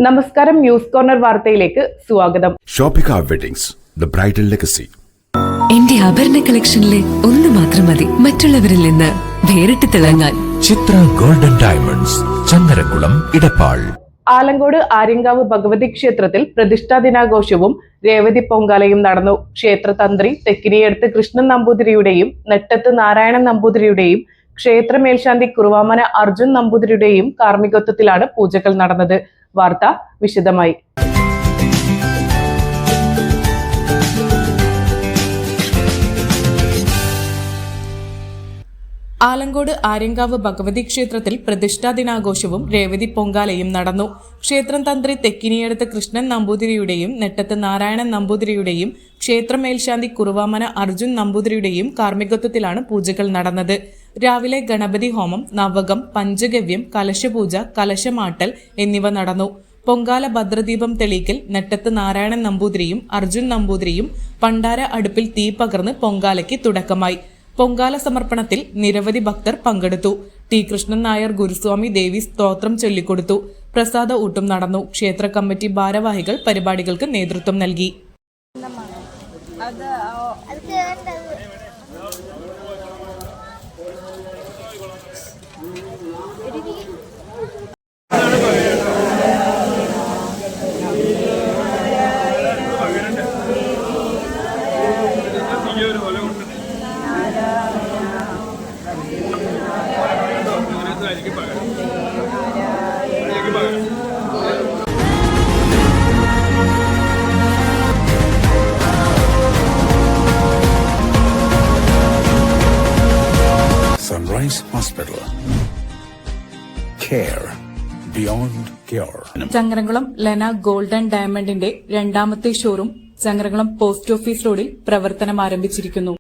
നമസ്കാരം, news corner വാർത്തയിലേക്ക് സ്വാഗതം. Shoppika weddings, the bridal legacy. എന്റെ ആഭരണ കളക്ഷനിലെ ഒന്ന് മാത്രം മതി മറ്റുള്ളവരിൽ നിന്ന് വേറിട്ട് തിളങ്ങാൻ. ചിത്ര ഗോൾഡൻ ഡയമണ്ട്സ്, ചന്ദനകുളം, ഇടപ്പാൾ. ആലങ്കോട് ആര്യങ്കാവ് ഭഗവതി ക്ഷേത്രത്തിൽ പ്രതിഷ്ഠാ ദിനാഘോഷവും രേവതി പൊങ്കാലയും നടന്നു. ക്ഷേത്രതന്ത്രി തെക്കിനിയടുത്ത് കൃഷ്ണൻ നമ്പൂതിരിയുടെയും നെട്ടത്ത് നാരായണൻ നമ്പൂതിരിയുടെയും ക്ഷേത്ര മേൽശാന്തി കുറുവാമന അർജുൻ നമ്പൂതിരിയുടെയും കാർമ്മികത്വത്തിലാണ് പൂജകൾ നടന്നത്. വാർത്ത വിശദമായി. ആലങ്കോട് ആര്യങ്കാവ് ഭഗവതി ക്ഷേത്രത്തിൽ പ്രതിഷ്ഠാ ദിനാഘോഷവും രേവതി പൊങ്കാലയും നടന്നു. ക്ഷേത്രം തന്ത്രി തെക്കിനിയടുത്ത് കൃഷ്ണൻ നമ്പൂതിരിയുടെയും നെട്ടത്ത് നാരായണൻ നമ്പൂതിരിയുടെയും ക്ഷേത്ര മേൽശാന്തി കുറുവാമന അർജുൻ നമ്പൂതിരിയുടെയും കാർമ്മികത്വത്തിലാണ് പൂജകൾ നടന്നത്. രാവിലെ ഗണപതി ഹോമം, നവകം, പഞ്ചഗവ്യം, കലശപൂജ, കലശമാട്ടൽ എന്നിവ നടന്നു. പൊങ്കാല ഭദ്രദീപം തെളിയിക്കൽ നെട്ടത്ത് നാരായണൻ നമ്പൂതിരിയും അർജുൻ നമ്പൂതിരിയും പണ്ടാര അടുപ്പിൽ തീ പകർന്ന് പൊങ്കാലയ്ക്ക് തുടക്കമായി. പൊങ്കാല സമർപ്പണത്തിൽ നിരവധി ഭക്തർ പങ്കെടുത്തു. ടി കൃഷ്ണൻ നായർ ഗുരുസ്വാമി ദേവി സ്തോത്രം ചൊല്ലിക്കൊടുത്തു. പ്രസാദ ഊട്ടും നടന്നു. ക്ഷേത്ര കമ്മിറ്റി ഭാരവാഹികൾ പരിപാടികൾക്ക് നേതൃത്വം നൽകി. Sunrise Hospital. Care beyond cure. Changaramkulam Lena golden ഡയമണ്ടിന്റെ രണ്ടാമത്തെ ഷോറൂം ചങ്ങരംകുളം പോസ്റ്റ് ഓഫീസ് റോഡിൽ പ്രവർത്തനം ആരംഭിച്ചിരിക്കുന്നു.